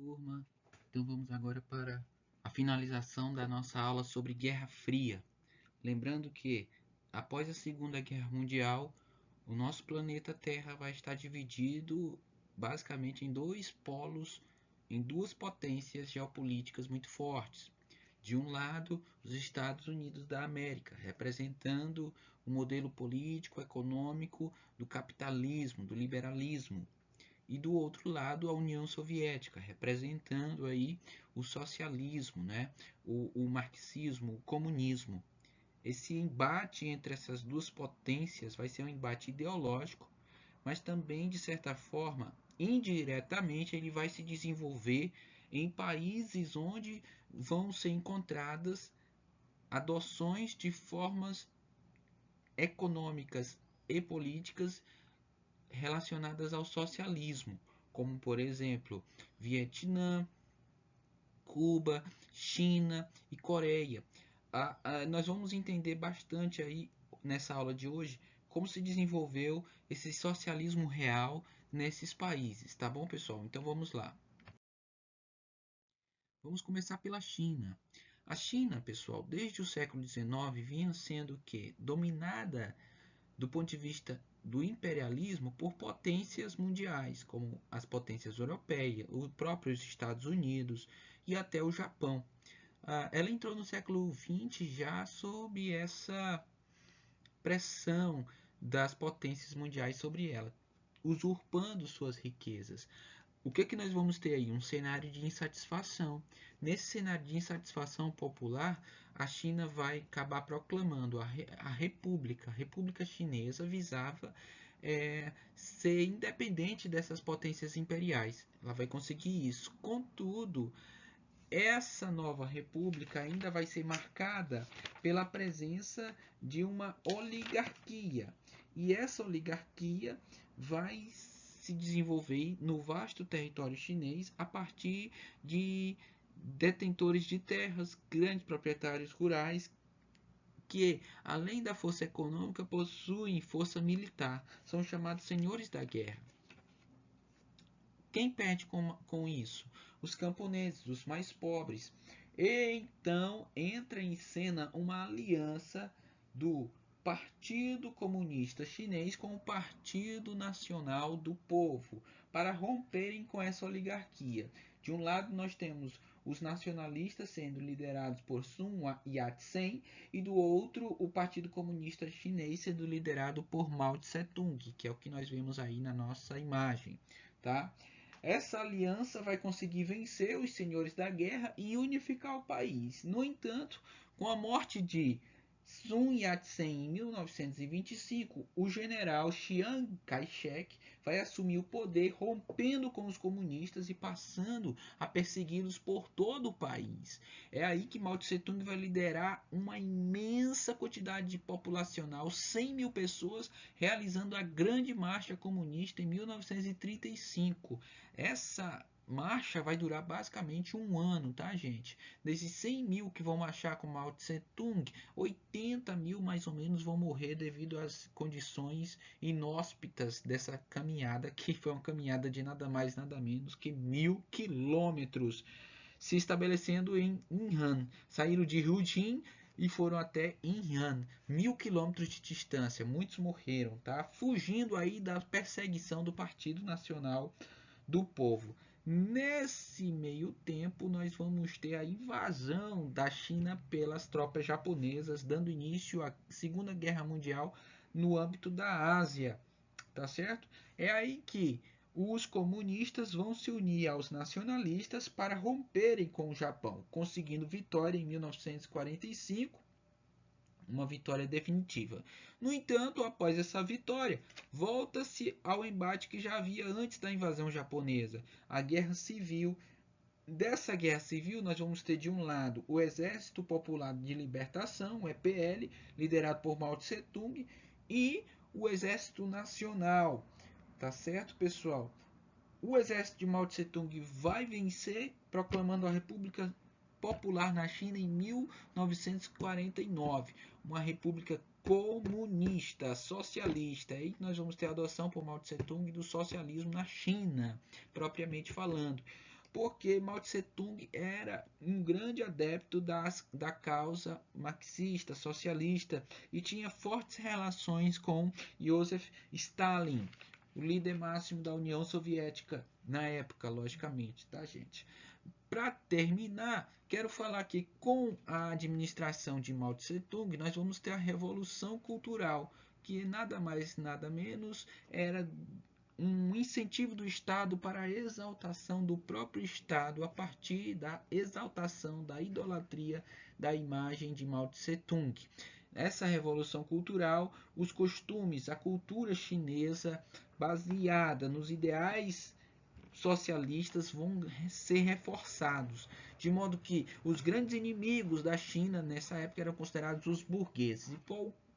turma. Então vamos agora para a finalização da nossa aula sobre Guerra Fria. Lembrando que, após a Segunda Guerra Mundial, o nosso planeta Terra vai estar dividido basicamente em dois polos, em duas potências geopolíticas muito fortes. De um lado, os Estados Unidos da América, representando o modelo político, econômico do capitalismo, do liberalismo. E do outro lado a União Soviética, representando aí o socialismo, né? o marxismo, o comunismo. Esse embate entre essas duas potências vai ser um embate ideológico, mas também, de certa forma, indiretamente, ele vai se desenvolver em países onde vão ser encontradas adoções de formas econômicas e políticas relacionadas ao socialismo, como por exemplo Vietnã, Cuba, China e Coreia. Nós vamos entender bastante aí nessa aula de hoje como se desenvolveu esse socialismo real nesses países, tá bom, pessoal? Então vamos lá. Vamos começar pela China. A China, pessoal, desde o século XIX vinha sendo dominada do ponto de vista do imperialismo por potências mundiais, como as potências europeias, os próprios Estados Unidos e até o Japão. Ela entrou no século XX já sob essa pressão das potências mundiais sobre ela, usurpando suas riquezas. O que nós vamos ter aí? Um cenário de insatisfação. Nesse cenário de insatisfação popular, a China vai acabar proclamando a República. A República Chinesa visava ser independente dessas potências imperiais. Ela vai conseguir isso. Contudo, essa nova república ainda vai ser marcada pela presença de uma oligarquia. E essa oligarquia vai se desenvolver no vasto território chinês a partir de detentores de terras, grandes proprietários rurais, que, além da força econômica, possuem força militar. São chamados senhores da guerra. Quem perde com isso? Os camponeses, os mais pobres. E então entra em cena uma aliança do Partido Comunista Chinês com o Partido Nacional do Povo para romperem com essa oligarquia. De um lado nós temos os nacionalistas sendo liderados por Sun Yat-sen e do outro o Partido Comunista Chinês sendo liderado por Mao Tse-tung, que é o que nós vemos aí na nossa imagem, tá? Essa aliança vai conseguir vencer os senhores da guerra e unificar o país. No entanto, com a morte de Sun Yat-sen em 1925, o general Chiang Kai-shek vai assumir o poder, rompendo com os comunistas e passando a persegui-los por todo o país. É aí que Mao Tse-tung vai liderar uma imensa quantidade populacional, 100 mil pessoas, realizando a Grande Marcha Comunista em 1935. Essa marcha vai durar basicamente um ano, tá, gente? Desses 100 mil que vão marchar com Mao Tse Tung, 80 mil mais ou menos vão morrer devido às condições inóspitas dessa caminhada, que foi uma caminhada de nada mais nada menos que 1.000 quilômetros, se estabelecendo em Yunnan. Saíram de Rujin e foram até Yunnan, 1.000 quilômetros de distância. Muitos morreram, tá? Fugindo aí da perseguição do Partido Nacional do Povo. Nesse meio tempo, nós vamos ter a invasão da China pelas tropas japonesas, dando início à Segunda Guerra Mundial no âmbito da Ásia, tá certo? É aí que os comunistas vão se unir aos nacionalistas para romperem com o Japão, conseguindo vitória em 1945, uma vitória definitiva. No entanto, após essa vitória, volta-se ao embate que já havia antes da invasão japonesa, a Guerra Civil. Dessa Guerra Civil, nós vamos ter de um lado o Exército Popular de Libertação, o EPL, liderado por Mao Tse Tung, e o Exército Nacional. Tá certo, pessoal? O exército de Mao Tse Tung vai vencer, proclamando a República Popular na China em 1949, uma república comunista, socialista. Aí nós vamos ter a adoção por Mao Tse Tung do socialismo na China, propriamente falando. porque Mao Tse Tung era um grande adepto da causa marxista, socialista, e tinha fortes relações com Joseph Stalin, o líder máximo da União Soviética na época, logicamente, tá, gente? Para terminar, quero falar que com a administração de Mao Tse Tung, nós vamos ter a Revolução Cultural, que nada mais, nada menos era um incentivo do Estado para a exaltação do próprio Estado a partir da exaltação da idolatria da imagem de Mao Tse Tung. Essa revolução cultural, os costumes, a cultura chinesa baseada nos ideais socialistas vão ser reforçados, de modo que os grandes inimigos da China nessa época eram considerados os burgueses. E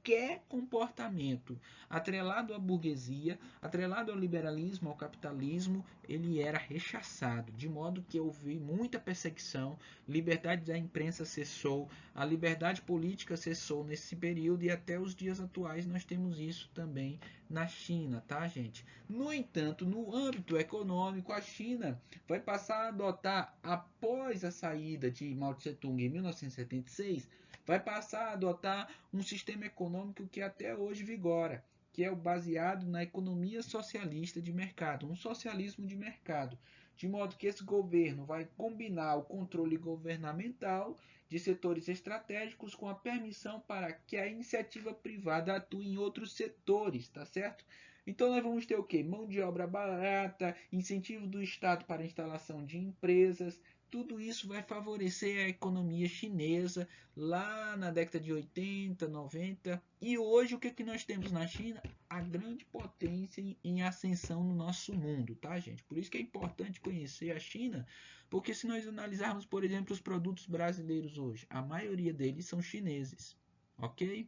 qualquer comportamento atrelado à burguesia, atrelado ao liberalismo, ao capitalismo, ele era rechaçado, de modo que houve muita perseguição, liberdade da imprensa cessou, a liberdade política cessou nesse período e até os dias atuais nós temos isso também na China, tá, gente? No entanto, no âmbito econômico, a China vai passar a adotar, após a saída de Mao Tse Tung em 1976, vai passar a adotar um sistema econômico que até hoje vigora, que é o baseado na economia socialista de mercado, um socialismo de mercado, de modo que esse governo vai combinar o controle governamental de setores estratégicos com a permissão para que a iniciativa privada atue em outros setores, tá certo? Então nós vamos ter o quê? Mão de obra barata, incentivo do Estado para a instalação de empresas. Tudo isso vai favorecer a economia chinesa lá na década de 80, 90. E hoje o que nós temos na China? A grande potência em ascensão no nosso mundo, tá, gente? Por isso que é importante conhecer a China, porque se nós analisarmos, por exemplo, os produtos brasileiros hoje, a maioria deles são chineses, ok?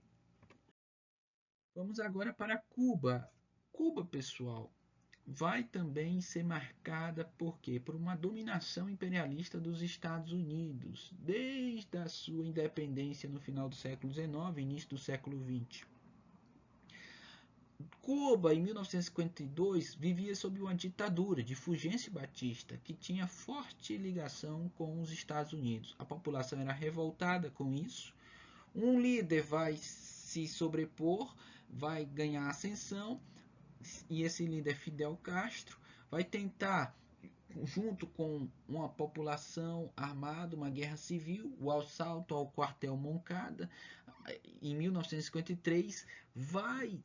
Vamos agora para Cuba. Cuba, pessoal, vai também ser marcada por quê? Por uma dominação imperialista dos Estados Unidos, desde a sua independência no final do século XIX, início do século XX. Cuba, em 1952, vivia sob uma ditadura de Fulgêncio Batista, que tinha forte ligação com os Estados Unidos. A população era revoltada com isso. Um líder vai se sobrepor, vai ganhar ascensão, e esse líder Fidel Castro vai tentar, junto com uma população armada, uma guerra civil, o assalto ao quartel Moncada, em 1953, vai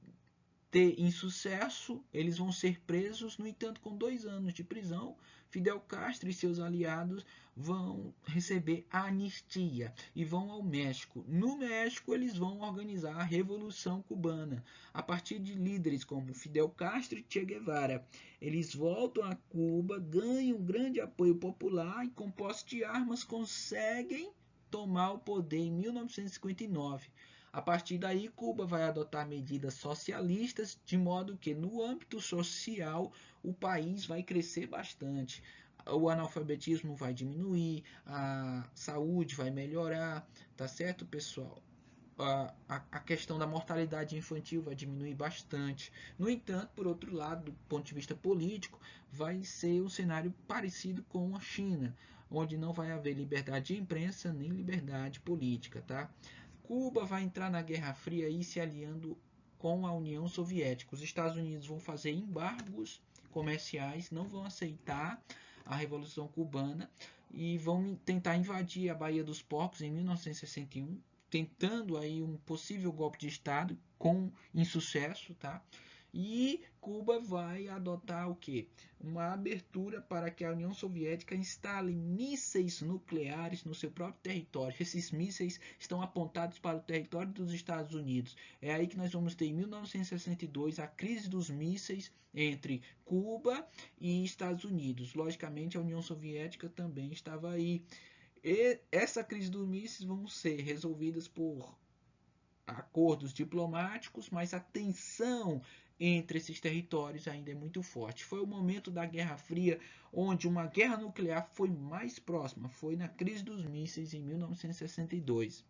ter insucesso, eles vão ser presos, no entanto, com 2 anos de prisão, Fidel Castro e seus aliados vão receber a anistia e vão ao México. No México, eles vão organizar a Revolução Cubana, a partir de líderes como Fidel Castro e Che Guevara. Eles voltam a Cuba, ganham grande apoio popular e, com posse de armas, conseguem tomar o poder em 1959. A partir daí, Cuba vai adotar medidas socialistas, de modo que, no âmbito social, o país vai crescer bastante. O analfabetismo vai diminuir, a saúde vai melhorar, tá certo, pessoal? A questão da mortalidade infantil vai diminuir bastante. No entanto, por outro lado, do ponto de vista político, vai ser um cenário parecido com a China, onde não vai haver liberdade de imprensa nem liberdade política, tá? Cuba vai entrar na Guerra Fria e se aliando com a União Soviética. Os Estados Unidos vão fazer embargos comerciais, não vão aceitar a Revolução Cubana e vão tentar invadir a Baía dos Porcos em 1961, tentando aí um possível golpe de Estado com insucesso, tá? E Cuba vai adotar o que? Uma abertura para que a União Soviética instale mísseis nucleares no seu próprio território. Esses mísseis estão apontados para o território dos Estados Unidos. É aí que nós vamos ter em 1962 a crise dos mísseis entre Cuba e Estados Unidos. Logicamente, a União Soviética também estava aí. E essa crise dos mísseis vão ser resolvidas por acordos diplomáticos, mas a tensão entre esses territórios ainda é muito forte. Foi o momento da Guerra Fria onde uma guerra nuclear foi mais próxima, foi na crise dos mísseis em 1962.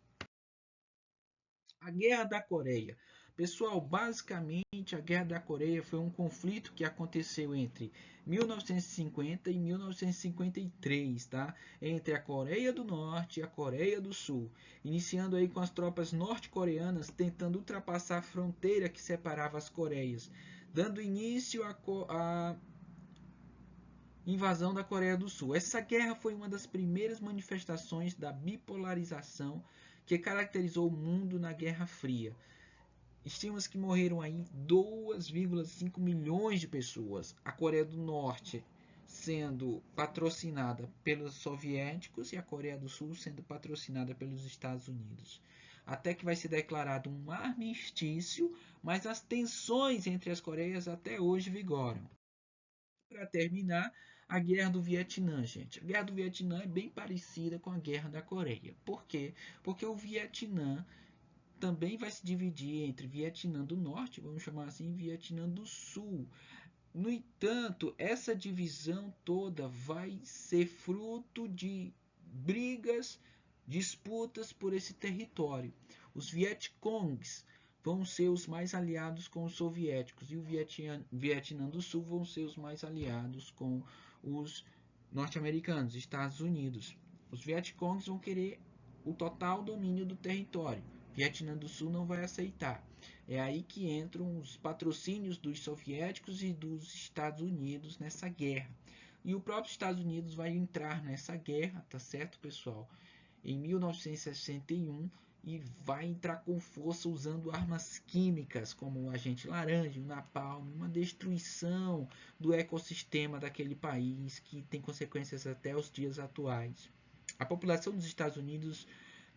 A Guerra da Coreia. Pessoal, basicamente a Guerra da Coreia foi um conflito que aconteceu entre 1950 e 1953, tá? Entre a Coreia do Norte e a Coreia do Sul, iniciando aí com as tropas norte-coreanas tentando ultrapassar a fronteira que separava as Coreias, dando início à invasão da Coreia do Sul. Essa guerra foi uma das primeiras manifestações da bipolarização que caracterizou o mundo na Guerra Fria. Estima-se que morreram aí 2,5 milhões de pessoas. A Coreia do Norte sendo patrocinada pelos soviéticos e a Coreia do Sul sendo patrocinada pelos Estados Unidos. Até que vai ser declarado um armistício, mas as tensões entre as Coreias até hoje vigoram. Para terminar, a Guerra do Vietnã, gente. A Guerra do Vietnã é bem parecida com a Guerra da Coreia. Por quê? Porque o Vietnã também vai se dividir entre Vietnã do Norte, vamos chamar assim, e Vietnã do Sul. No entanto, essa divisão toda vai ser fruto de brigas, disputas por esse território. Os Vietcongs vão ser os mais aliados com os soviéticos e o Vietnã do Sul vão ser os mais aliados com os norte-americanos, Estados Unidos. Os Vietcongs vão querer o total domínio do território. Vietnã do Sul não vai aceitar. É aí que entram os patrocínios dos soviéticos e dos Estados Unidos nessa guerra. E o próprio Estados Unidos vai entrar nessa guerra, tá certo, pessoal? Em 1961 e vai entrar com força usando armas químicas como o agente laranja, o napalm, uma destruição do ecossistema daquele país que tem consequências até os dias atuais. A população dos Estados Unidos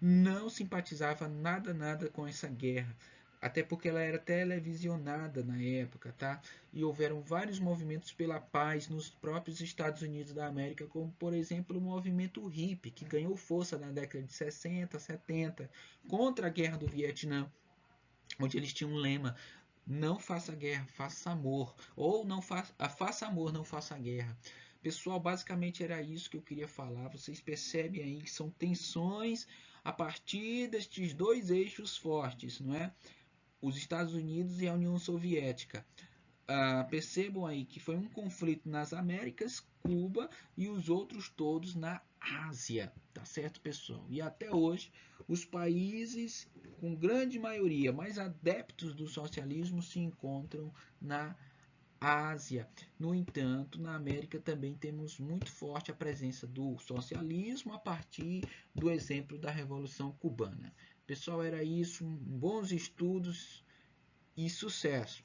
não simpatizava nada com essa guerra, até porque ela era televisionada na época, tá? E houveram vários movimentos pela paz nos próprios Estados Unidos da América, como por exemplo o movimento hippie, que ganhou força na década de 60, 70, contra a guerra do Vietnã, onde eles tinham um lema: não faça guerra, faça amor, ou não faça amor, não faça guerra. Pessoal, basicamente era isso que eu queria falar. Vocês percebem aí que são tensões a partir destes dois eixos fortes, não é? Os Estados Unidos e a União Soviética. Percebam aí que foi um conflito nas Américas, Cuba e os outros todos na Ásia, tá certo, pessoal? E até hoje, os países com grande maioria mais adeptos do socialismo se encontram na Ásia. No entanto, na América também temos muito forte a presença do socialismo a partir do exemplo da Revolução Cubana. Pessoal, era isso. Bons estudos e sucesso!